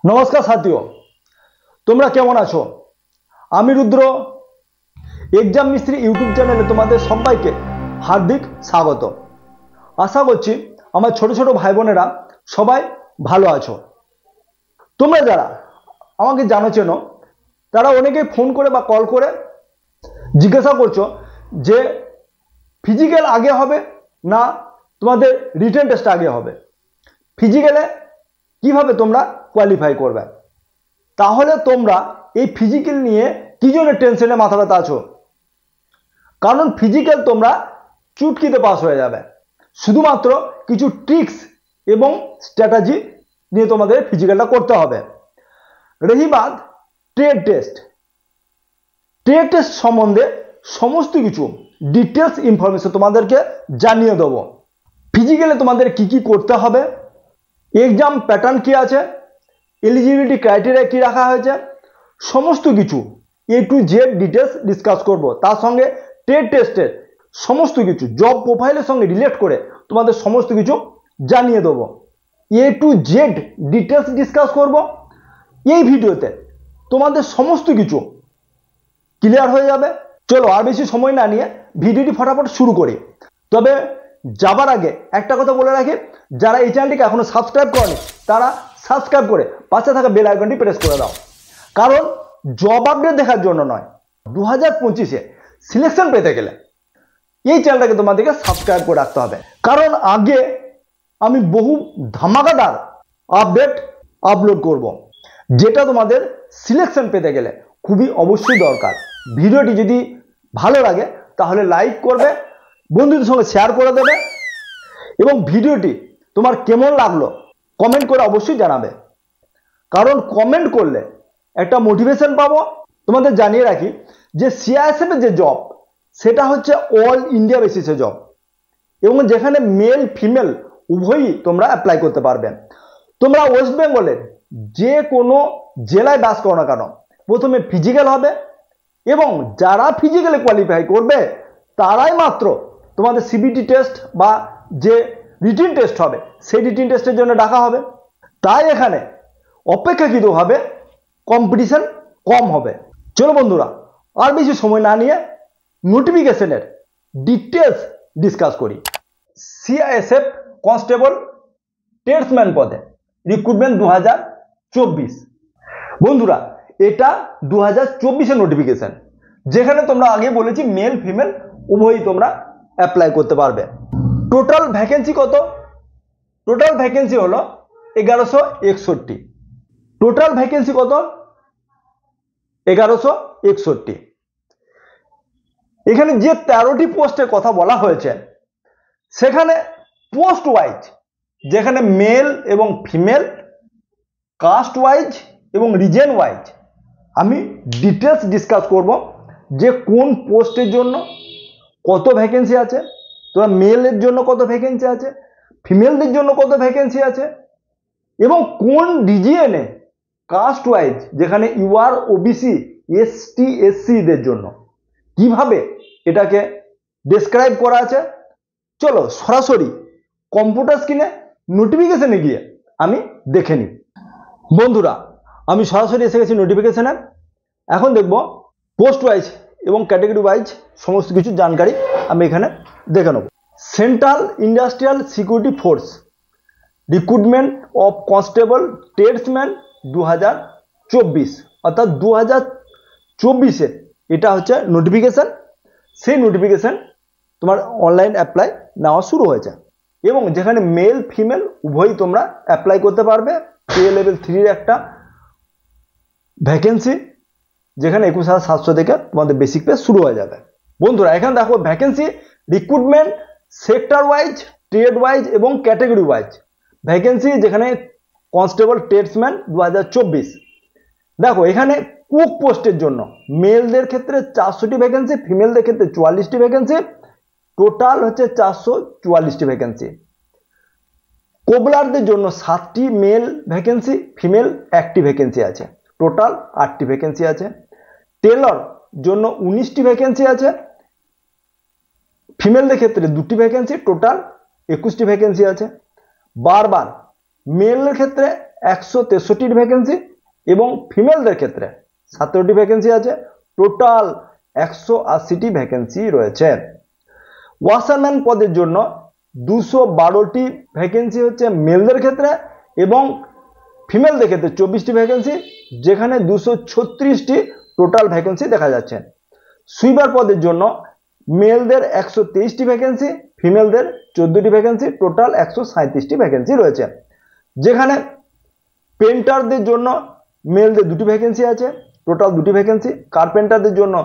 नमस्कार साथियों, তোমরা কেমন আছো? আমি রুদ্র এক্সাম মিস্ত্রি ইউটিউব চ্যানেলে তোমাদের সবাইকে হার্দিক স্বাগত। আশা করছি আমার ছোট ছোট ভাই বোনেরা সবাই ভালো আছো। তোমরা যারা আমাকে জানো চেনো তারা অনেকেই ফোন করে বা কল করে জিজ্ঞাসা করছো যে ফিজিক্যাল আগে হবে না তোমাদের রিটেন টেস্ট আগে হবে, ফিজিক্যালে কিভাবে তোমরা কোয়ালিফাই করবে। তাহলে তোমরা এই ফিজিক্যাল নিয়ে কি জন্য টেনশনে মাথা ব্যথা আছো? কারণ ফিজিক্যাল তোমরা চুটকিতে পাস হয়ে যাবে, শুধুমাত্র কিছু ট্রিক্স এবং স্ট্র্যাটেজি নিয়ে তোমাদের ফিজিক্যালটা করতে হবে। রহিবাদ ট্রেড টেস্ট, ট্রেড টেস্ট সম্বন্ধে সমস্ত কিছু ডিটেলস ইনফরমেশন তোমাদেরকে জানিয়ে দেবো। ফিজিক্যালে তোমাদের কি কি করতে হবে, এক্সাম প্যাটার্ন কি আছে, এলিজিবিলিটি ক্রাইটেরিয়া কি রাখা হয়েছে, সমস্ত কিছু এ টু জেড ডিটেলস ডিসকাস করব। তার সঙ্গে ট্রেড টেস্টের সমস্ত কিছু জব প্রোফাইলের সঙ্গে রিলেট করে তোমাদের সমস্ত কিছু জানিয়ে দেবো। এ টু জেড ডিটেলস ডিসকাস করব এই ভিডিওতে, তোমাদের সমস্ত কিছু ক্লিয়ার হয়ে যাবে। চলো আর বেশি সময় না নিয়ে ভিডিওটি ফটাফট শুরু করি। তবে যাবার আগে একটা কথা বলে রাখি, যারা এই চ্যানেলটিকে এখনো সাবস্ক্রাইব করেনি তারা সাবস্ক্রাইব করে পাশে থাকা বেল আইকনটি প্রেস করে দাও। কারণ জব আপডেট দেখার জন্য নয়, 2025-এ সিলেকশন পেতে গেলে এই চ্যানেলটাকে তোমাদেরকে সাবস্ক্রাইব করে রাখতে হবে। কারণ আগে আমি বহু ধামাকাদার আপডেট আপলোড করব, যেটা তোমাদের সিলেকশন পেতে গেলে খুবই অবশ্যই দরকার। ভিডিওটি যদি ভালো লাগে তাহলে লাইক করবে, বন্ধুদের সঙ্গে শেয়ার করে দেবে এবং ভিডিওটি তোমার কেমন লাগলো কমেন্ট করে অবশ্যই জানাবে। কারণ কমেন্ট করলে একটা মোটিভেশন পাবো। তোমাদের জানিয়ে রাখি যে সিআইএসএফ এর যে জব সেটা হচ্ছে অল ইন্ডিয়া বেসিসে জব, এবং যেখানে মেল ফিমেল উভয়ই তোমরা অ্যাপ্লাই করতে পারবে। তোমরা ওয়েস্ট বেঙ্গলের যে কোনো জেলায় বাস করো না কেন, প্রথমে ফিজিক্যাল হবে এবং যারা ফিজিক্যালে কোয়ালিফাই করবে তারাই মাত্র তোমাদের সিবিটি টেস্ট বা যে রিটিন টেস্ট হবে সেই রিটিন টেস্টের জন্য ডাকা হবে। তাই এখানে অপেক্ষাকৃতভাবে কম্পিটিশন কম হবে। চলো বন্ধুরা আর বেশি সময় না নিয়ে নোটিফিকেশনের ডিটেলস ডিসকাস করি। সিআইএসএফ কনস্টেবল ট্রেডসম্যান পদে রিক্রুটমেন্ট 2024। বন্ধুরা এটা 2024-এর নোটিফিকেশন, যেখানে তোমরা আগে বলেছি মেল ফিমেল উভয়ই তোমরা অ্যাপ্লাই করতে পারবে। টোটাল ভ্যাকেন্সি কত? টোটাল ভ্যাকেন্সি হলো 1161। টোটাল ভ্যাকেন্সি কত? 1161। এখানে যে 13টি পোস্টের কথা বলা হয়েছে সেখানে পোস্ট ওয়াইজ, যেখানে মেল এবং ফিমেল, কাস্ট ওয়াইজ এবং রিজন ওয়াইজ আমি ডিটেলস ডিসকাস করব যে কোন পোস্টের জন্য কত ভ্যাকেন্সি আছে, তোমরা মেলের জন্য কত ভ্যাকেন্সি আছে, ফিমেলদের জন্য কত ভ্যাকেন্সি আছে, এবং কোন রিজিয়নে কাস্ট ওয়াইজ, যেখানে ইউআর ওবিসি এসটি এসসিদের জন্য কিভাবে এটাকে ডেসক্রাইব করা আছে। চলো সরাসরি কম্পিউটার স্ক্রিনে নোটিফিকেশনে গিয়ে আমি দেখে নিই। বন্ধুরা আমি সরাসরি এসে গেছি নোটিফিকেশনে। এখন দেখব পোস্ট ওয়াইজ এবং ক্যাটাগরি ওয়াইজ সমস্ত কিছু জানকারি আমি এখানে দেখে নেব। Central industrial security force recruitment of constable tradesman 2024, অর্থাৎ 2024-এ এটা হচ্ছে নোটিফিকেশন। সেই নোটিফিকেশন তোমার অনলাইন অ্যাপ্লাই নেওয়া শুরু হয়েছে এবং যেখানে মেল ফিমেল উভয়ই তোমরা অ্যাপ্লাই করতে পারবে। পে লেভেল 3-এর একটা ভ্যাকেন্সি, যেখানে 21,700 থেকে তোমাদের বেসিক পে শুরু হয়ে যাবে। বন্ধুরা এখানে দেখো vacancy recruitment sector wise, trade wise এবং ক্যাটাগরি ওয়াইজ ভ্যাকেন্সি, যেখানে কনস্টেবল ট্রেডসম্যান 2024। দেখো এখানে কুক পোস্টের জন্য মেলদের ক্ষেত্রে 400টি ভ্যাকেন্সি, ফিমেলদের ক্ষেত্রে 44টি ভ্যাকেন্সি, টোটাল হচ্ছে 444টি ভ্যাকেন্সি। কোবলারদের জন্য 7টি মেল ভ্যাকেন্সি, ফিমেল 1টি ভ্যাকেন্সি আছে, টোটাল 8টি ভ্যাকেন্সি আছে। টেলর জন্য 19টি ভ্যাকেন্সি আছে, ফিমেলদের ক্ষেত্রে 2টি ভ্যাকেন্সি, টোটাল 21টি ভ্যাকেন্সি আছে। বারবার মেলের ক্ষেত্রে 163টি ভ্যাকেন্সি এবং ফিমেলদের ক্ষেত্রে 17টি ভ্যাকেন্সি আছে। টোটাল 180টি ভ্যাকেন্সি রয়েছে। ওয়াশারম্যান পদের জন্য 212টি ভ্যাকেন্সি হচ্ছে মেলদের ক্ষেত্রে এবং ফিমেলদের ক্ষেত্রে 24টি ভ্যাকেন্সি, যেখানে 236টি টোটাল ভ্যাকেন্সি দেখা যাচ্ছে। সুইপার পদের জন্য মেলদের 123টি ভ্যাকেন্সি, ফিমেলদের 14টি ভ্যাকেন্সি, টোটাল 137টি ভ্যাকেন্সি রয়েছে। যেখানে পেন্টারদের জন্য মেলদের 2টি ভ্যাকেন্সি আছে, টোটাল 2টি ভ্যাকেন্সি। কার্পেন্টারদের জন্য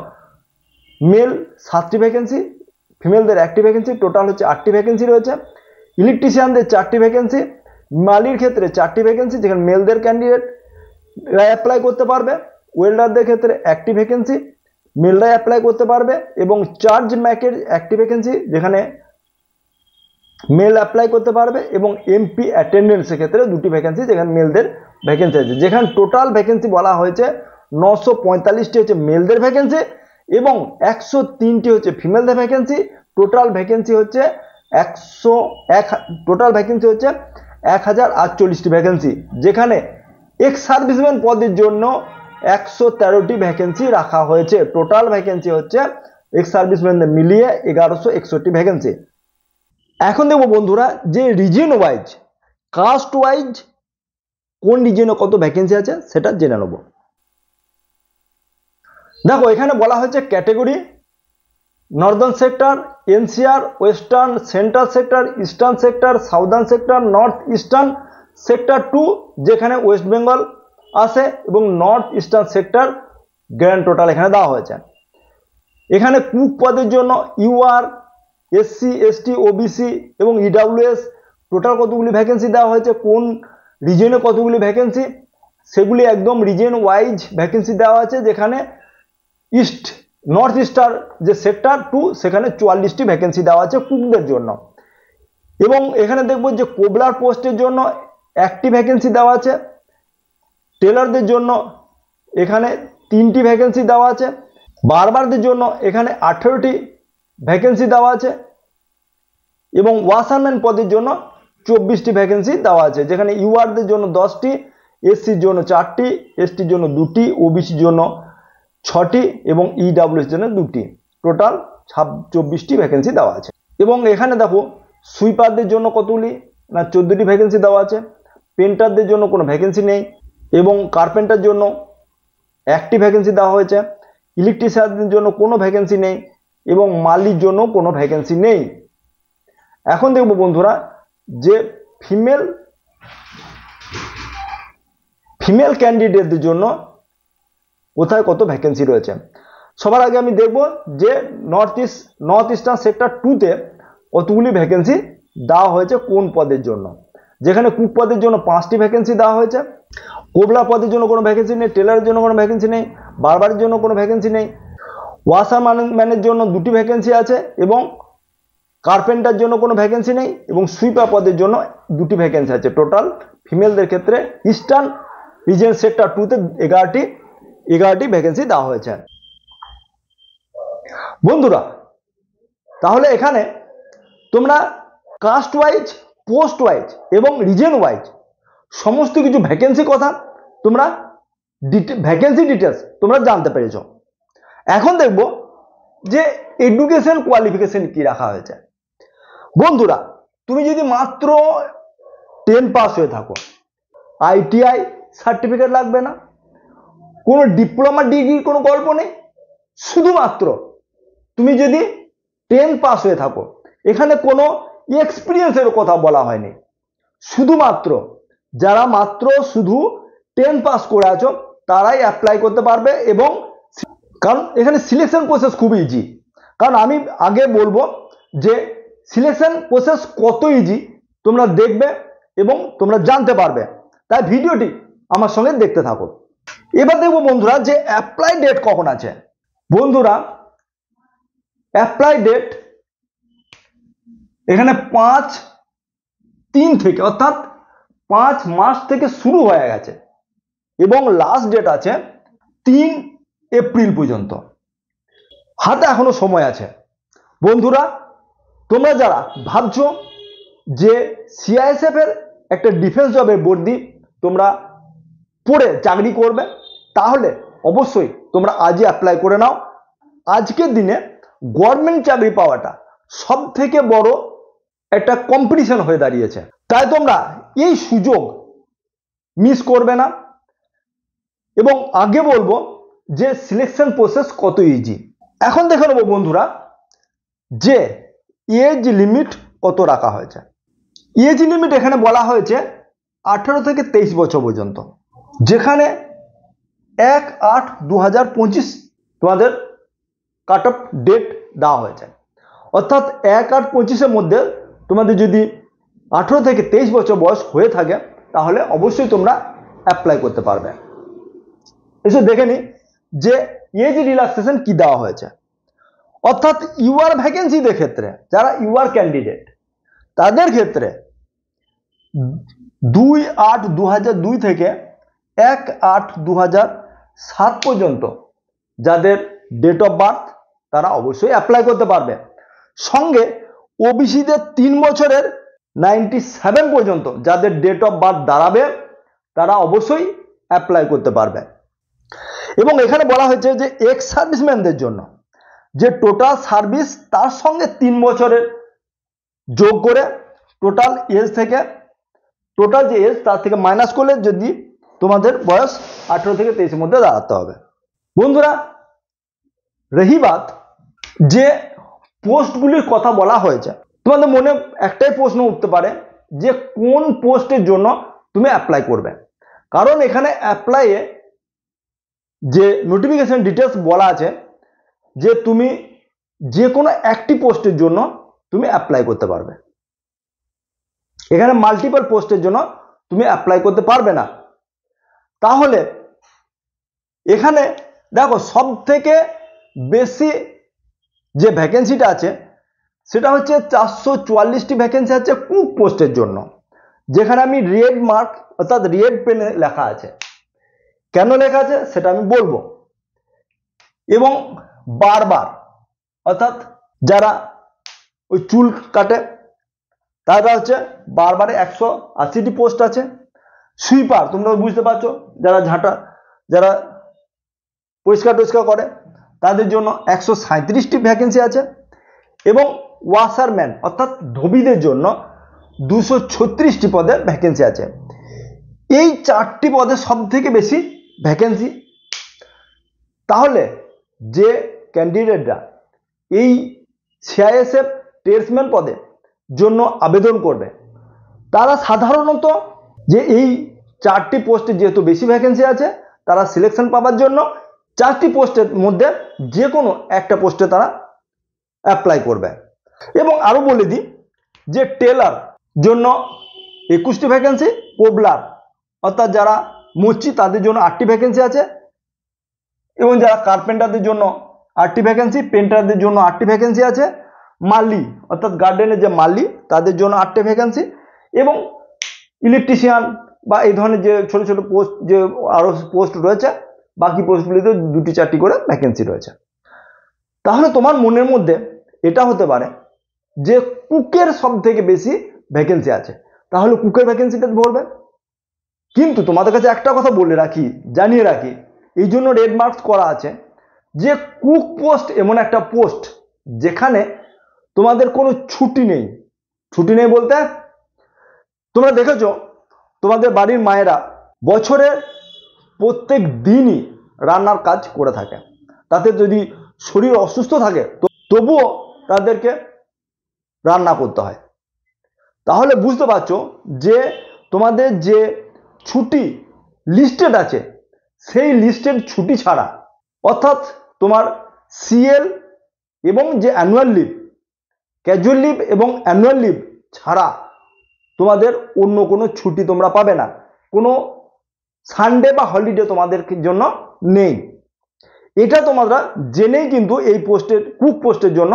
মেল 7টি ভ্যাকেন্সি, ফিমেলদের 1টি ভ্যাকেন্সি, টোটাল হচ্ছে 8টি ভ্যাকেন্সি রয়েছে। ইলেকট্রিশিয়ানদের 4টি ভ্যাকেন্সি, মালির ক্ষেত্রে 4টি ভ্যাকেন্সি, যেখানে মেলদের ক্যান্ডিডেটরা অ্যাপ্লাই করতে পারবে। ওয়েল্ডারদের ক্ষেত্রে 1টি ভ্যাকেন্সি, মেলরা অ্যাপ্লাই করতে পারবে এবং চার্জ ম্যাকের 1টি ভ্যাকেন্সি, যেখানে মেল অ্যাপ্লাই করতে পারবে এবং এমপি অ্যাটেন্ডেন্সের ক্ষেত্রে 2টি ভ্যাকেন্সি, যেখানে মেলদের ভ্যাকেন্সি আছে। যেখানে টোটাল ভ্যাকেন্সি বলা হয়েছে 945টি হচ্ছে মেলদের ভ্যাকেন্সি এবং 103টি হচ্ছে ফিমেলদের ভ্যাকেন্সি। টোটাল ভ্যাকেন্সি হচ্ছে 1048টি ভ্যাকেন্সি, যেখানে এক্স সার্ভিসম্যান পদের জন্য 113টি ভ্যাকেন্সি রাখা হয়েছে। টোটাল ভ্যাকেন্সি হচ্ছে এক্স সার্ভিসম্যানদের মিলিয়ে 1161টি ভ্যাকেন্সি। এখন দেখবো বন্ধুরা যে রিজিয়ন ওয়াইজ, কাস্ট ওয়াইজ কোন রিজিয়নে কত ভ্যাকেন্সি আছে সেটা জেনে নেব। দেখো এখানে বলা হয়েছে category: Northern sector, NCR, western, central sector, eastern sector, southern sector, north eastern sector 2, যেখানে ওয়েস্ট বেঙ্গল আসে, এবং north eastern sector grand total এখানে দেওয়া হয়েছে। এখানে কুক পদের জন্য ইউআর, এসসি, এসটি, ওবিসি এবং ইডাব্লিউএস টোটাল কতগুলি ভ্যাকেন্সি দেওয়া হয়েছে, কোন রিজিয়নে কতগুলি ভ্যাকেন্সি, সেগুলি একদম রিজিয়ন ওয়াইজ ভ্যাকেন্সি দেওয়া আছে। যেখানে নর্থ ইস্টার যে সেক্টর 2, সেখানে 44টি ভ্যাকেন্সি দেওয়া আছে কুকদের জন্য। এবং এখানে দেখবো যে কোবলার পোস্টের জন্য 1টি ভ্যাকেন্সি দেওয়া আছে। টেলারদের জন্য এখানে 3টি ভ্যাকেন্সি দেওয়া আছে। বারবারদের জন্য এখানে 18টি ভ্যাকেন্সি দেওয়া আছে এবং ওয়াশারম্যান পদের জন্য 24টি ভ্যাকেন্সি দেওয়া আছে। যেখানে ইউআরদের জন্য 10টি, এসসির জন্য 4টি, এসটির জন্য 2টি, ওবিসির জন্য 6টি এবং ইডাব্লিউএস জন্য 2টি, টোটাল 24টি ভ্যাকেন্সি দেওয়া আছে। এবং এখানে দেখো সুইপারদের জন্য কতগুলি না 14টি ভ্যাকেন্সি দেওয়া আছে। পেন্টারদের জন্য কোনো ভ্যাকেন্সি নেই এবং কার্পেন্টার জন্য 1টি ভ্যাকেন্সি দেওয়া হয়েছে। ইলেকট্রিশিয়ানদের জন্য কোনো ভ্যাকেন্সি নেই এবং মালির জন্য কোনো ভ্যাকেন্সি নেই। এখন দেখব বন্ধুরা যে ফিমেল ক্যান্ডিডেটদের জন্য কোথায় কত ভ্যাকেন্সি রয়েছে। সবার আগে আমি দেখব যে নর্থ ইস্টার্ন সেক্টর 2তে কতগুলি ভ্যাকেন্সি দেওয়া হয়েছে কোন পদের জন্য। যেখানে কুক পদের জন্য 5টি ভ্যাকেন্সি দেওয়া হয়েছে, কোবলা পদের জন্য কোনো ভ্যাকেন্সি নেই, টেলারের জন্য কোনো ভ্যাকেন্সি নেই, বারবারের জন্য কোনো ভ্যাকেন্সি নেই, ওয়াশারম্যানের জন্য 2টি ভ্যাকেন্সি আছে এবং কার্পেন্টার জন্য কোনো ভ্যাকেন্সি নেই এবং সুইপার পদের জন্য 2টি ভ্যাকেন্সি আছে। টোটাল ফিমেলদের ক্ষেত্রে ইস্টার্ন রিজিয়ন সেক্টর 2তে 11টি ভ্যাকেন্সি দেওয়া হয়েছে। বন্ধুরা তাহলে এখানে তোমরা কাস্ট ওয়াইজ, পোস্ট ওয়াইজ এবং রিজিয়ন ওয়াইজ সমস্ত কিছু ভ্যাকেন্সি কথা তোমরা ভ্যাকেন্সি ডিটেলস তোমরা জানতে পেরেছ। এখন দেখব যে এডুকেশন কোয়ালিফিকেশন কি রাখা হয়েছে। বন্ধুরা তুমি যদি মাত্র 10 পাস হয়ে থাকো, আইটিআই সার্টিফিকেট লাগবে না, কোনো ডিপ্লোমা ডিগ্রির কোনো গল্প নেই, শুধুমাত্র তুমি যদি 10 পাস হয়ে থাকো, এখানে কোনো এক্সপিরিয়েন্সের কথা বলা হয়নি, শুধুমাত্র যারা মাত্র শুধু 10 পাস করে আছো তারাই অ্যাপ্লাই করতে পারবে। এবং কারণ এখানে সিলেকশন প্রসেস খুব ইজি, কারণ আমি আগে বলবো যে সিলেকশন প্রসেস কত ইজি তোমরা দেখবে এবং তোমরা জানতে পারবে, তাই ভিডিওটি আমার সঙ্গে দেখতে থাকো। এবার দেখবো বন্ধুরা যে অ্যাপ্লাই ডেট কখন আছে। বন্ধুরা অ্যাপ্লাই ডেট এখানে 5/3 থেকে, অর্থাৎ 5 মার্চ থেকে শুরু হয়ে গেছে এবং লাস্ট ডেট আছে 3 এপ্রিল পর্যন্ত। হাতে এখনো সময় আছে। বন্ধুরা তোমরা যারা ভাবছো যে সিআইএসএফ এর একটা ডিফেন্স জবের বর্দি তোমরা পড়ে চাকরি করবে, তাহলে অবশ্যই তোমরা আজই অ্যাপ্লাই করে নাও। আজকের দিনে গভর্নমেন্ট চাকরি পাওয়াটা সব থেকে বড় একটা কম্পিটিশন হয়ে দাঁড়িয়েছে, তাই তোমরা এই সুযোগ মিস করবে না। এবং আগে বলবো যে সিলেকশন প্রসেস কত ইজি। এখন দেখে নেবো বন্ধুরা যে এজ লিমিট কত রাখা হয়েছে। এজ লিমিট এখানে বলা হয়েছে 18 থেকে 23 বছর পর্যন্ত, যেখানে 1/8/2025 তোমাদের কাট অফ ডেট দেওয়া হয়েছে। অর্থাৎ 1/8/25-এর মধ্যে তোমাদের যদি 18 থেকে 23 বছর বয়স হয়ে থাকে তাহলে অবশ্যই তোমরা অ্যাপ্লাই করতে পারবে। এসে দেখে নি যে এজ রিল্যাক্সেশন কি দেওয়া হয়েছে। অর্থাৎ ইউআর ভ্যাকেন্সিদের ক্ষেত্রে যারা ইউআর ক্যান্ডিডেট তাদের ক্ষেত্রে 2/8/2002 থেকে 1/8/2007 পর্যন্ত যাদের ডেট অফ বার্থ তারা অবশ্যই অ্যাপ্লাই করতে পারবে। সঙ্গে ওবিসিদের 3 বছরের 97 পর্যন্ত যাদের ডেট অফ বার্থ দাঁড়াবে তারা অবশ্যই অ্যাপ্লাই করতে পারবে। এবং এখানে বলা হয়েছে যে এক্স সার্ভিসম্যানদের জন্য যে টোটাল সার্ভিস তার সঙ্গে 3 বছরের যোগ করে টোটাল এজ থেকে টোটাল যে এজ তার থেকে মাইনাস করলে যদি তোমাদের বয়স 18 থেকে 23-এর মধ্যে দাঁড়াতে হবে। বন্ধুরা, রহিবাত যে পোস্টগুলির কথা বলা হয়েছে, তোমাদের মনে একটাই প্রশ্ন উঠতে পারে যে কোন পোস্টের জন্য তুমি অ্যাপ্লাই করবে। কারণ এখানে অ্যাপ্লাইয়ে যে নোটিফিকেশন ডিটেলস বলা আছে যে তুমি যে কোনো একটি পোস্টের জন্য তুমি অ্যাপ্লাই করতে পারবে। এখানে মাল্টিপল পোস্টের জন্য তুমি অ্যাপ্লাই করতে পারবে না। তাহলে এখানে দেখো সব থেকে বেশি যে ভ্যাকেন্সিটা আছে সেটা হচ্ছে 444টি ভ্যাকেন্সি আছে কুক পোস্টের জন্য, যেখানে আমি রেড মার্ক অর্থাৎ রেড পেনে লেখা আছে। কেন লেখা আছে সেটা আমি বলবো। এবং বারবার অর্থাৎ যারা ওই চুল কাটে তারা হচ্ছে বারবারে 180টি পোস্ট আছে। সুইপার তোমরা বুঝতে পারছো, যারা ঝাঁটা যারা পরিষ্কার টরিষ্কার করে তাদের জন্য 137টি ভ্যাকেন্সি আছে। এবং ওয়াশারম্যান অর্থাৎ ধোবিদের জন্য 236টি পদে ভ্যাকেন্সি আছে। এই 4টি পদে সব থেকে বেশি ভ্যাকেন্সি। তাহলে যে ক্যান্ডিডেটরা এই সিআইএসএফ ট্রেডসম্যান পদে জন্য আবেদন করবে তারা সাধারণত যে এই 4টি পোস্টে যেহেতু বেশি ভ্যাকেন্সি আছে তারা সিলেকশন পাওয়ার জন্য 4টি পোস্টের মধ্যে যে কোনো একটা পোস্টে তারা অ্যাপ্লাই করবে। এবং আরো বলে দিই যে টেলার জন্য 21টি ভ্যাকেন্সি, কোবলার অর্থাৎ যারা মুচি তাদের জন্য 8টি ভ্যাকেন্সি আছে, এবং যারা কার্পেন্টারদের জন্য 8টি ভ্যাকেন্সি, পেন্টারদের জন্য 8টি ভ্যাকেন্সি আছে, মালি অর্থাৎ গার্ডেনের যে মালি তাদের জন্য 8টি ভ্যাকেন্সি, এবং ইলেকট্রিশিয়ান বা এই ধরনের যে ছোট ছোট পোস্ট যে আরো পোস্ট রয়েছে বাকি পোস্টগুলিতে 2টি 4টি করে ভ্যাকেন্সি রয়েছে। তাহলে তোমার মনের মধ্যে এটা হতে পারে যে কুকের সব থেকে বেশি ভ্যাকেন্সি আছে, তাহলে কুকের ভ্যাকেন্সিটা ভরবে। কিন্তু তোমাদের কাছে একটা কথা বলে রাখি, জানিয়ে রাখি, এই জন্য রেড মার্কস করা আছে যে কুক পোস্ট এমন একটা পোস্ট যেখানে তোমাদের কোনো ছুটি নেই। ছুটি নেই বলতে তোমরা দেখেছো তোমাদের বাড়ির মায়েরা বছরের প্রত্যেক দিনই রান্নার কাজ করে থাকে, তাতে যদি শরীর অসুস্থ থাকে তবুও তাদেরকে রান্না করতে হয়। তাহলে বুঝতে পারছো যে তোমাদের যে ছুটি লিস্টেড আছে সেই লিস্টেড ছুটি ছাড়া অর্থাৎ তোমার সিএল এবং যে অ্যানুয়াল লিভ, ক্যাজুয়াল লিভ এবং অ্যানুয়াল লিভ ছাড়া তোমাদের অন্য কোনো ছুটি তোমরা পাবে না। কোনো সানডে বা হলিডে তোমাদের জন্য নেই। এটা তোমরা জেনেই কিন্তু এই পোস্টের কুক পোস্টের জন্য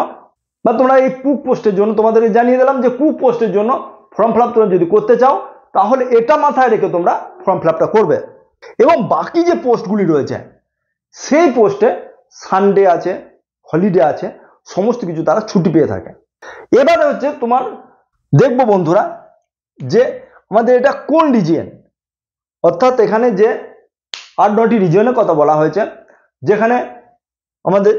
বা তোমরা এই কুক পোস্টের জন্য তোমাদেরকে জানিয়ে দিলাম যে কুক পোস্টের জন্য ফর্ম ফিল আপ তোমরা যদি করতে চাও তাহলে এটা মাথায় রেখে তোমরা ফর্ম ফিল আপটা করবে। এবং বাকি যে পোস্টগুলি রয়েছে সেই পোস্টে সানডে আছে, হলিডে আছে, সমস্ত কিছু তারা ছুটি পেয়ে থাকে। এবারে হচ্ছে তোমার দেখবো বন্ধুরা যে আমাদের এটা কোন রিজিয়ন। অর্থাৎ এখানে যে 8-9টি রিজনের কথা বলা হয়েছে, যেখানে আমাদের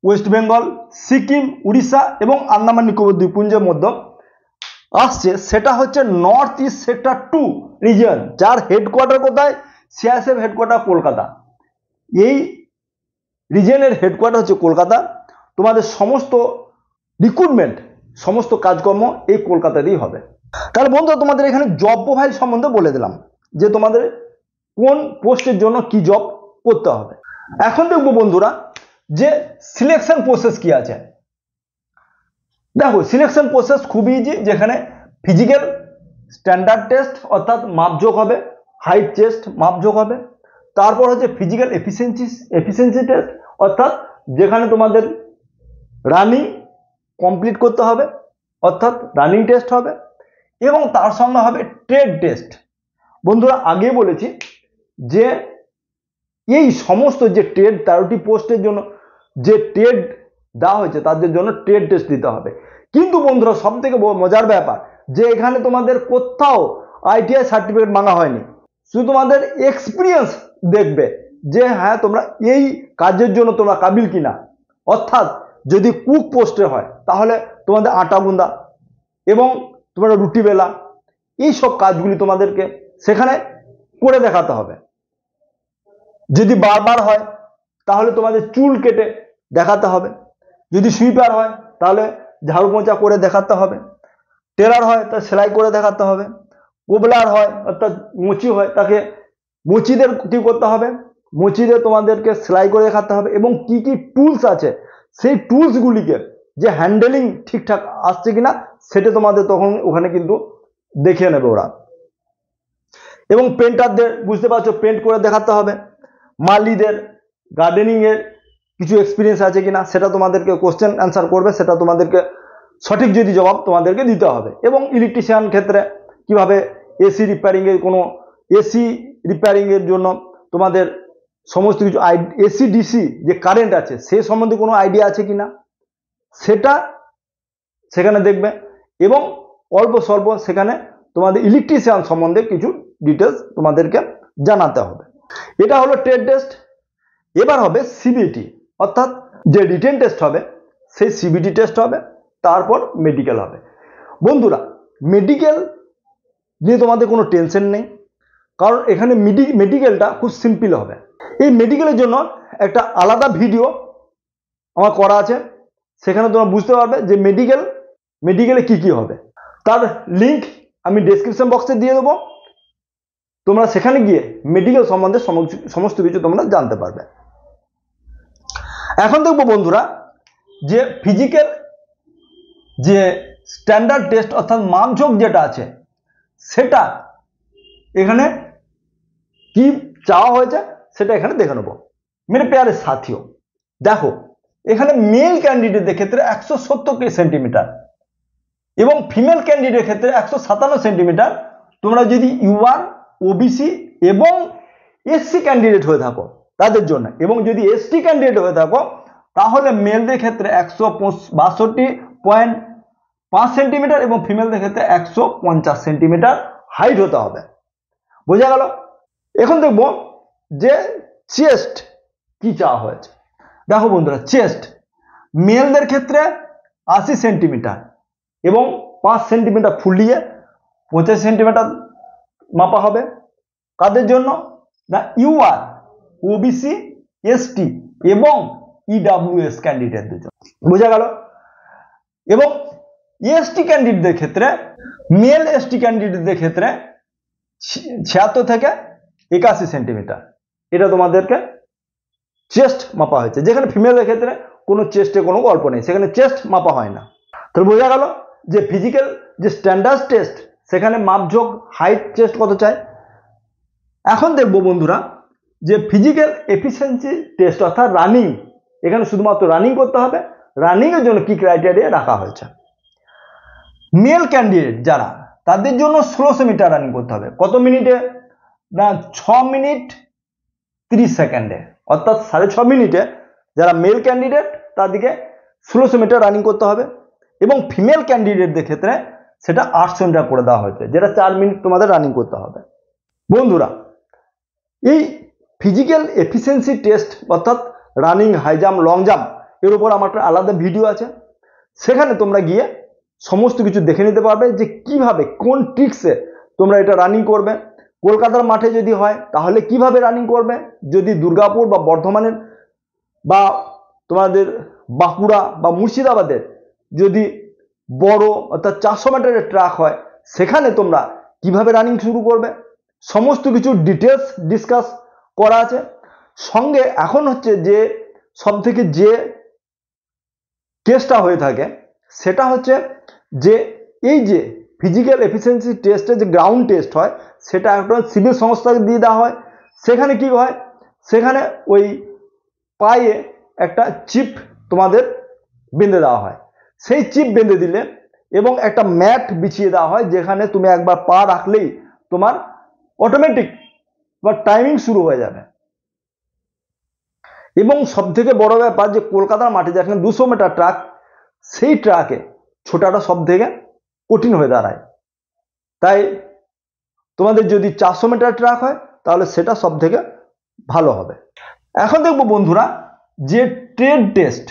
ওয়েস্ট বেঙ্গল, সিকিম, উড়িষ্যা এবং আন্দামান নিকোবর দ্বীপপুঞ্জের মধ্যে আসছে, সেটা হচ্ছে নর্থ ইস্ট সেক্টর 2 রিজন, যার হেডকোয়ার্টার কোথায়? CISF headquarter Kolkata. এই রিজনের হেডকোয়ার্টার হচ্ছে কলকাতা। তোমাদের সমস্ত রিক্রুটমেন্ট, সমস্ত কাজকর্ম এই কলকাতাতেই হবে। তাহলে বন্ধুরা, তোমাদের এখানে জব প্রোফাইল সম্বন্ধে বলে দিলাম যে তোমাদের কোন পোস্টের জন্য কি জব করতে হবে। এখন দেখবো বন্ধুরা যে সিলেকশন প্রসেস কি আছে। দেখো, সিলেকশন প্রসেস খুব ইজি, যেখানে ফিজিক্যাল স্ট্যান্ডার্ড টেস্ট অর্থাৎ মাপজোক হবে, হাইট চেস্ট মাপজোক হবে। তারপর হচ্ছে ফিজিক্যাল এফিসিয়েন্সি টেস্ট, অর্থাৎ যেখানে তোমাদের রানিং কমপ্লিট করতে হবে, অর্থাৎ রানিং টেস্ট হবে। এবং তার সঙ্গে হবে ট্রেড টেস্ট। বন্ধুরা, আগে বলেছি যে এই সমস্ত যে ট্রেড 13টি পোস্টের জন্য যে ট্রেড দেওয়া হয়েছে তাদের জন্য ট্রেড টেস্ট দিতে হবে। কিন্তু বন্ধুরা, সব থেকে মজার ব্যাপার যে এখানে তোমাদের কোথাও আইটিআই সার্টিফিকেট মাঙা হয়নি, শুধু তোমাদের এক্সপিরিয়েন্স দেখবে যে হ্যাঁ তোমরা এই কাজের জন্য তোমরা কাবিল কিনা। অর্থাৎ যদি কুক পোস্টে হয় তাহলে তোমাদের আটা গুঁদা এবং তোমরা রুটি বেলা, এই সব কাজগুলি তোমাদেরকে সেখানে করে দেখাতে হবে। যদি বারবার হয় তাহলে তোমাদের চুল কেটে দেখাতে হবে। যদি সুইপার হয় তাহলে ঝাড়ু মোছা করে দেখাতে হবে। টেলার হয় তা সেলাই করে দেখাতে হবে। কোবলার হয় অর্থাৎ মুচি হয়, তাকে মুচিদের কি করতে হবে, মুচিদের তোমাদেরকে সেলাই করে দেখাতে হবে। এবং কি কি টুলস আছে সেই টুলসগুলিকে যে হ্যান্ডেলিং ঠিকঠাক আসছে কিনা সেটা তোমাদের তখন ওখানে কিন্তু দেখিয়ে নেবে ওরা। এবং পেন্টারদের বুঝতে পারছো, পেন্ট করে দেখাতে হবে। মালিদের গার্ডেনিং এর কিছু এক্সপিরিয়েন্স আছে কিনা সেটা তোমাদেরকে কোশ্চেন অ্যান্সার করবে, সেটা তোমাদেরকে সঠিক যদি জবাব তোমাদেরকে দিতে হবে। এবং ইলেকট্রিশিয়ান ক্ষেত্রে কিভাবে এসি রিপেয়ারিং এর, কোনো এসি রিপেয়ারিং এর জন্য তোমাদের সমস্ত কিছু এসি ডিসি যে কারেন্ট আছে সে সম্বন্ধে কোনো আইডিয়া আছে কিনা সেটা সেখানে দেখবে। এবং অল্প স্বল্প সেখানে তোমাদের ইলেকট্রিশিয়ান সম্বন্ধে কিছু ডিটেলস তোমাদেরকে জানাতে হবে। এটা হলো ট্রেড টেস্ট। এবার হবে সিবিটি, অর্থাৎ যে রিটেন টেস্ট হবে সেই সিবিটি টেস্ট হবে। তারপর মেডিকেল হবে। বন্ধুরা, মেডিকেল নিয়ে তোমাদের কোনো টেনশন নেই, কারণ এখানে মেডিকেলটা খুব সিম্পল হবে। এই মেডিকেলের জন্য একটা আলাদা ভিডিও আমার করা আছে, সেখানে তোমরা বুঝতে পারবে যে মেডিকেলে কি কি হবে। তার লিঙ্ক আমি ডেসক্রিপশন বক্সে দিয়ে দেবো, তোমরা সেখানে গিয়ে মেডিকেল সম্বন্ধে সমস্ত কিছু তোমরা জানতে পারবে। এখন দেখবো বন্ধুরা যে ফিজিক্যাল যে স্ট্যান্ডার্ড টেস্ট অর্থাৎ মাপজোক যেটা আছে সেটা এখানে কি চাওয়া হয়েছে সেটা এখানে দেখে নেবো। মেরে প্যারে সাথীও, দেখো এখানে মেল ক্যান্ডিডেটদের ক্ষেত্রে 170 সেন্টিমিটার এবং ফিমেল ক্যান্ডিডেটের ক্ষেত্রে 157 সেন্টিমিটার। তোমরা যদি ইউআর, ওবিসি এবং এসসি ক্যান্ডিডেট হয়ে থাকো তাদের জন্য, এবং যদি এসটি ক্যান্ডিডেট হয়ে থাকো তাহলে মেলদের ক্ষেত্রে 162.5 সেন্টিমিটার এবং ফিমেলদের ক্ষেত্রে 150 সেন্টিমিটার হাইট হতে হবে। বোঝা গেল? এখন দেখবো যে চেস্ট কি চাওয়া হয়েছে। দেখো বন্ধুরা, চেস্ট মেলদের ক্ষেত্রে 80 সেন্টিমিটার এবং 5 সেন্টিমিটার ফুলিয়ে 25 সেন্টিমিটার মাপা হবে। কাদের জন্য? না, ইউআর, ওবিসি, এসটি এবং ইডব্লিউএস ক্যান্ডিডেটদের জন্য। বোঝা গেল? এবং এসটি ক্যান্ডিডেটদের ক্ষেত্রে, মেল এসটি ক্যান্ডিডেটদের ক্ষেত্রে 76 থেকে 81 সেন্টিমিটার, এটা তোমাদেরকে চেস্ট মাপা হয়েছে। যেখানে ফিমেলের ক্ষেত্রে কোনো চেস্টে কোনো গল্প নেই, সেখানে চেস্ট মাপা হয় না। তো বোঝা গেল যে ফিজিক্যাল যে স্ট্যান্ডার্ড টেস্ট সেখানে মাপজোক, হাইট, চেস্ট কত চাই। এখন দেখবো বন্ধুরা যে ফিজিক্যাল এফিসিয়েন্সি টেস্ট অর্থাৎ রানিং, এখানে শুধুমাত্র রানিং করতে হবে। রানিং এর জন্য কি ক্রাইটেরিয়া রাখা হয়েছে? মেল ক্যান্ডিডেট যারা, তাদের জন্য 1600 মিটার রানিং করতে হবে। কত মিনিটে? না, 6 মিনিট 30 সেকেন্ডে, অর্থাৎ 6.5 মিনিটে যারা মেল ক্যান্ডিডেট তাদেরকে 1600 মিটার রানিং করতে হবে। এবং ফিমেল ক্যান্ডিডেটদের ক্ষেত্রে সেটা 800 মিটার করে দেওয়া হয়েছে, যেটা 4 মিনিট তোমাদের রানিং করতে হবে। বন্ধুরা, এই ফিজিক্যাল এফিসিয়েন্সি টেস্ট অর্থাৎ running, high jump, long jump এর উপর আমার একটা আলাদা ভিডিও আছে, সেখানে তোমরা গিয়ে সমস্ত কিছু দেখে নিতে পারবে যে কিভাবে কোন ট্রিক্সে তোমরা এটা রানিং করবে। কলকাতার মাঠে যদি হয় তাহলে কিভাবে রানিং করবে, যদি দুর্গাপুর বা বর্ধমানের বা তোমাদের বাঁকুড়া বা মুর্শিদাবাদের যদি বড় অর্থাৎ 400 মিটারের ট্র্যাক হয় সেখানে তোমরা কিভাবে রানিং শুরু করবে, সমস্ত কিছু ডিটেলস ডিসকাস করা আছে। সঙ্গে এখন হচ্ছে যে সব থেকে যে কেসটা হয়ে থাকে সেটা হচ্ছে যে এই যে ফিজিক্যাল এফিসিয়েন্সি টেস্টে যে গ্রাউন্ড টেস্ট হয় সেটা একটা সিভিল সংস্থাকে দিয়ে দেওয়া হয়। সেখানে কি হয়, সেখানে ওই পায়ে একটা চিপ তোমাদের বেঁধে দেওয়া হয়, সেই চিপ বেঁধে দিলে এবং একটা ম্যাট বিছিয়ে দেওয়া হয় যেখানে তুমি একবার পা রাখলেই তোমার অটোমেটিক বা টাইমিং শুরু হয়ে যাবে। এবং সব থেকে বড় ব্যাপার যে কলকাতার মাঠে যেখানে 200 মিটার ট্র্যাক, সেই ট্র্যাকে ছোটাটা সব থেকে কঠিন হয়ে দাঁড়ায়। তাই তোমাদের যদি 400 মিটার ট্র্যাক হয় তাহলে সেটা সব থেকে ভালো হবে। এখন দেখবো বন্ধুরা যে ট্রেড টেস্ট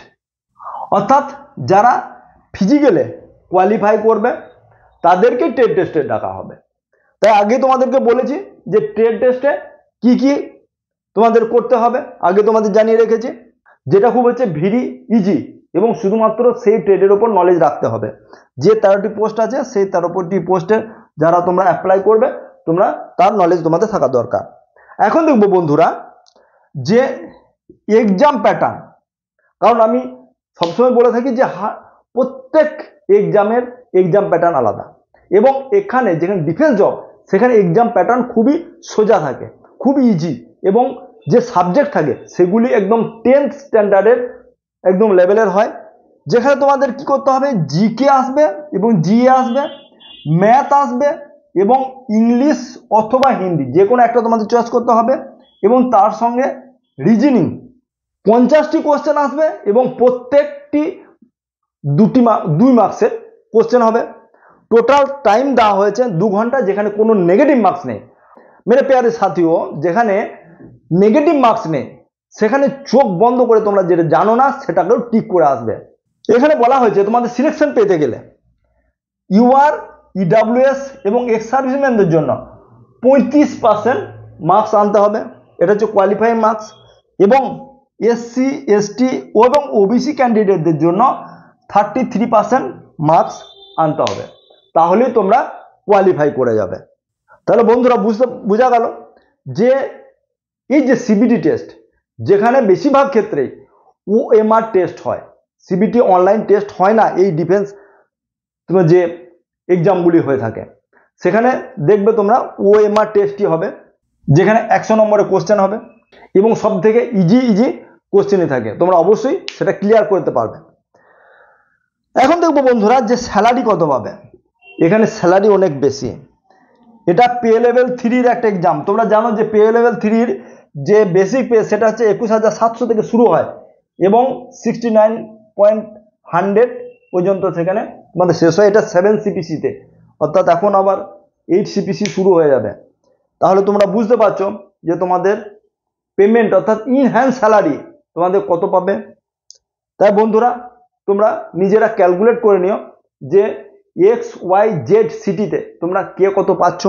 অর্থাৎ যারা ফিজিক্যালে কোয়ালিফাই করবে তাদেরকে ট্রেড টেস্টে ডাকা হবে। তাই আগে তোমাদেরকে বলেছি যে ট্রেড টেস্টে কি কি তোমাদের করতে হবে, আগে তোমাদের জানিয়ে রেখেছি, যেটা খুব হচ্ছে ভেরি ইজি এবং শুধুমাত্র সেই ট্রেডের ওপর নলেজ রাখতে হবে। যে 13টি পোস্ট আছে সেই 13টি পোস্টে যারা তোমরা অ্যাপ্লাই করবে তোমরা তার নলেজ তোমাদের থাকা দরকার। এখন দেখবো বন্ধুরা যে এক্সাম প্যাটার্ন, কারণ আমি সবসময় বলে থাকি যে প্রত্যেক এক্সামের এক্সাম প্যাটার্ন আলাদা এবং এখানে যেখানে ডিফেন্স জব সেখানে এক্সাম প্যাটার্ন খুবই সোজা থাকে, খুবই ইজি এবং যে সাবজেক্ট থাকে সেগুলি একদম 10th স্ট্যান্ডার্ডের একদম লেভেলের হয়। যেখানে তোমাদের কি করতে হবে, জিকে আসবে এবং জিএ আসবে, ম্যাথ আসবে এবং ইংলিশ অথবা হিন্দি যে কোনো একটা তোমাদের চয়েস করতে হবে এবং তার সঙ্গে রিজনিং 50টি কোশ্চেন আসবে এবং প্রত্যেকটি 2 মার্কসের কোশ্চেন হবে। টোটাল টাইম দেওয়া হয়েছে 2 ঘন্টা, যেখানে কোনো নেগেটিভ মার্কস নেই। মেরে প্যারে সাথীও, যেখানে নেগেটিভ মার্কস নেই সেখানে চোখ বন্ধ করে তোমরা যেটা জানো না সেটাকেও টিক করে আসবে। এখানে বলা হয়েছে তোমাদের সিলেকশন পেতে গেলে ইউআর, ইডব্লিউএস এবং এক্স সার্ভিসম্যানদের জন্য 35% মার্কস আনতে হবে, এটা হচ্ছে কোয়ালিফাইং মার্কস, এবং এসসি, এসটি এবং ওবিসি ক্যান্ডিডেটদের জন্য 33% মার্কস আনতে হবে, তাহলেই তোমরা কোয়ালিফাই করে যাবে। তাহলে বন্ধুরা বোঝা গেল যে এই যে সিবিটি টেস্ট, যেখানে বেশিরভাগ ক্ষেত্রেই ওএমআর টেস্ট হয়, সিবিটি অনলাইন টেস্ট হয় না, এই ডিফেন্স তোমার যে এক্সামগুলি হয়ে থাকে সেখানে দেখবে তোমরা ওএমআর টেস্টই হবে, যেখানে 100 নম্বরের কোশ্চেন হবে এবং সব থেকে ইজি কোশ্চেনই থাকে, তোমরা অবশ্যই সেটা ক্লিয়ার করতে পারবে। এখন দেখবো বন্ধুরা যে স্যালারি কত পাবে। এখানে স্যালারি অনেক বেশি, এটা পে লেভেল 3-র একটা এক্সাম। তোমরা জানো যে পে লেভেল 3-র যে বেসিক পে সেটা হচ্ছে 21,700 থেকে শুরু হয় এবং 69.100 পর্যন্ত সেখানে তোমাদের শেষ হয়। এটা 7 সিপিসিতে, অর্থাৎ এখন আবার 8 সিপিসি শুরু হয়ে যাবে। তাহলে তোমরা বুঝতে পারছো যে তোমাদের পেমেন্ট অর্থাৎ ইন হ্যান্ড স্যালারি তোমাদের কত পাবে। তাই বন্ধুরা তোমরা নিজেরা ক্যালকুলেট করে নিও যে XYZ সিটিতে তোমরা কে কত পাচ্ছ।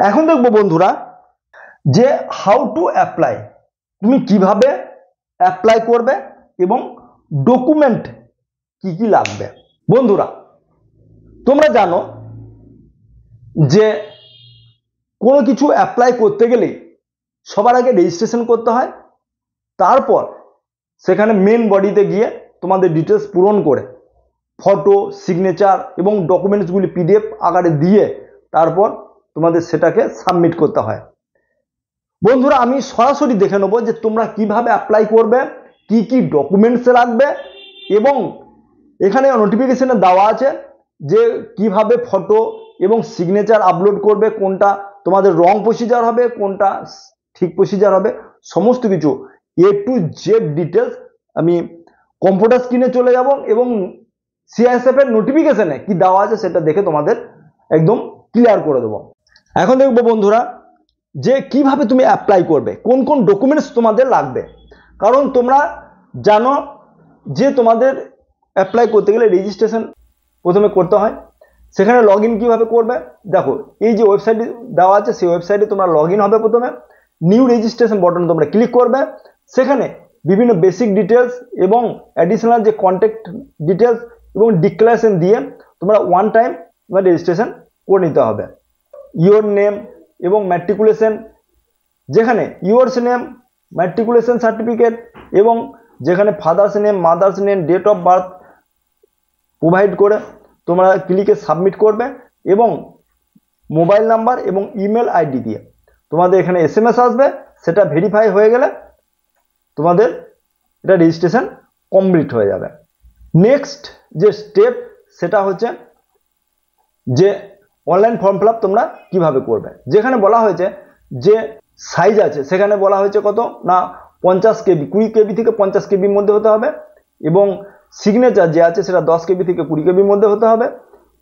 এখন দেখবো বন্ধুরা যে হাউ টু অ্যাপ্লাই, তুমি কিভাবে অ্যাপ্লাই করবে এবং ডকুমেন্ট কি কি লাগবে। বন্ধুরা তোমরা জানো যে কোনো কিছু অ্যাপ্লাই করতে গেলেই সবার আগে রেজিস্ট্রেশন করতে হয়, তারপর সেখানে মেন বডিতে গিয়ে তোমাদের ডিটেলস পূরণ করে ফটো, সিগনেচার এবং ডকুমেন্টসগুলি পিডিএফ আকারে দিয়ে তারপর তোমাদের সেটাকে সাবমিট করতে হয়। বন্ধুরা আমি সরাসরি দেখে নেবো যে তোমরা কিভাবে অ্যাপ্লাই করবে, কি কি ডকুমেন্টস লাগবে এবং এখানে নোটিফিকেশনে দেওয়া আছে যে কিভাবে ফটো এবং সিগনেচার আপলোড করবে, কোনটা তোমাদের রং প্রসিজার হবে, কোনটা ঠিক প্রসিজার হবে, সমস্ত কিছু A to Z ডিটেলস আমি কম্পিউটার স্ক্রিনে চলে যাব এবং সিআইএসএফ এর নোটিফিকেশনে কি দেওয়া আছে সেটা দেখে তোমাদের একদম ক্লিয়ার করে দেবো। এখন দেখবো বন্ধুরা যে 100 নম্বরের যে সিবিটি টেস্ট, 100 নম্বরের যে সিবিটি টেস্ট সেখানে তোমাদের 50 মার্কস পেতে হবে। 50 মার্কস পেতে গেলে তোমাদের 100 নম্বরের যে সিবিটি টেস্ট সেখানে তোমাদের 50 মার্কস পেতে হবে। যে কিভাবে তুমি অ্যাপ্লাই করবে, কোন কোন ডকুমেন্টস তোমাদের লাগবে। কারণ তোমরা জানো যে তোমাদের অ্যাপ্লাই করতে গেলে রেজিস্ট্রেশন প্রথমে করতে হয়। সেখানে লগ ইন কীভাবে করবে, দেখো এই যে ওয়েবসাইট দেওয়া আছে সেই ওয়েবসাইটে তোমরা লগ ইন হবে। প্রথমে নিউ রেজিস্ট্রেশন বাটন তোমরা ক্লিক করবে। সেখানে বিভিন্ন বেসিক ডিটেলস এবং অ্যাডিশনাল যে কন্ট্যাক্ট ডিটেলস এবং ডিক্লারেশন দিয়ে তোমরা ওয়ান টাইম তোমার রেজিস্ট্রেশন করে নিতে হবে। ইয়োর নেম এবং ম্যাট্রিকুলেশন, যেখানে ইয়োরস নেম, ম্যাট্রিকুলেশন সার্টিফিকেট এবং যেখানে father's name, mother's name, date of birth provide করে তোমরা ক্লিকে সাবমিট করবে এবং মোবাইল নাম্বার এবং ইমেল আইডি দিয়ে তোমাদের এখানে SMS আসবে। সেটা ভেরিফাই হয়ে গেলে তোমাদের এটা রেজিস্ট্রেশন কমপ্লিট হয়ে যাবে। নেক্সট যে স্টেপ সেটা হচ্ছে যে অনলাইন ফর্ম ফিল আপ তোমরা কীভাবে করবে। যেখানে বলা হয়েছে যে সাইজ আছে, সেখানে বলা হয়েছে কত না 50 KB, 20 KB থেকে 50 KBর মধ্যে হতে হবে এবং সিগনেচার যে আছে সেটা 10 KB থেকে 20 KBর মধ্যে হতে হবে।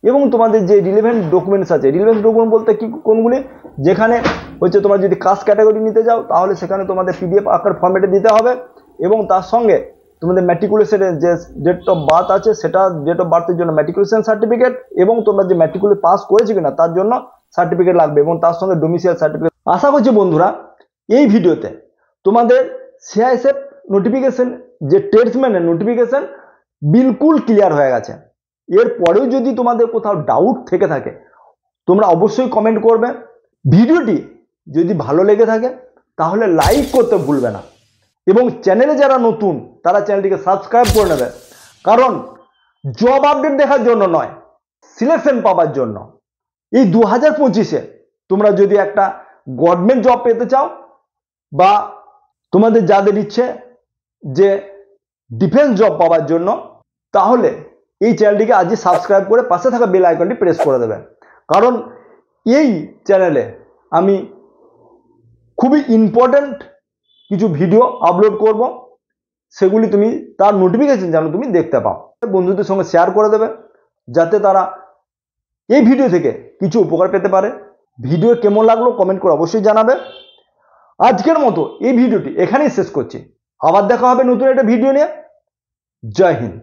এবং তোমাদের যে রিলেভেন্ট ডকুমেন্টস আছে, রিলেভেন্ট ডকুমেন্ট বলতে কি কোনগুলি, যেখানে হচ্ছে তোমরা যদি কাস্ট ক্যাটাগরি নিতে যাও তাহলে সেখানে তোমাদের PDF আকার ফরম্যাটে দিতে হবে এবং তার সঙ্গে তোমাদের ম্যাট্রিকুলেশনের যে ডেট অফ বার্থ আছে সেটা ডেট অফ বার্থের জন্য ম্যাট্রিকুলেশন সার্টিফিকেট এবং তোমরা যে ম্যাট্রিকুলে পাস করেছো কিনা তার জন্য সার্টিফিকেট লাগবে এবং তার সঙ্গে ডোমিসাইল সার্টিফিকেট। আশা করছি বন্ধুরা এই ভিডিওতে তোমাদের CISF নোটিফিকেশন যে ট্রেডসম্যানের নোটিফিকেশন বিলকুল ক্লিয়ার হয়ে গেছে। এরপরেও যদি তোমাদের কোথাও ডাউট থেকে থাকে তোমরা অবশ্যই কমেন্ট করবে। ভিডিওটি যদি ভালো লেগে থাকে তাহলে লাইক করতে ভুলবে না এবং চ্যানেলে যারা নতুন তারা চ্যানেলটিকে সাবস্ক্রাইব করে নেবে। কারণ জব আপডেট দেখার জন্য নয়, সিলেকশন পাওয়ার জন্য। এই 2025-এ তোমরা যদি একটা গভর্নমেন্ট জব পেতে চাও বা তোমাদের যাদের ইচ্ছে যে ডিফেন্স জব পাওয়ার জন্য, তাহলে এই চ্যানেলটিকে আজই সাবস্ক্রাইব করে পাশে থাকা বেল আইকনটি প্রেস করে দেবে। কারণ এই চ্যানেলে আমি খুবই ইম্পর্ট্যান্ট কিছু ভিডিও আপলোড করব, সেগুলি তুমি তার নোটিফিকেশন যেন তুমি দেখতে পাও। বন্ধুদের সঙ্গে শেয়ার করে দেবে যাতে তারা এই ভিডিও থেকে কিছু উপকার পেতে পারে। ভিডিও কেমন লাগলো কমেন্ট করে অবশ্যই জানাবে। আজকের মতো এই ভিডিওটি এখানেই শেষ করছি, আবার দেখা হবে নতুন একটা ভিডিও নিয়ে। জয় হিন্দ।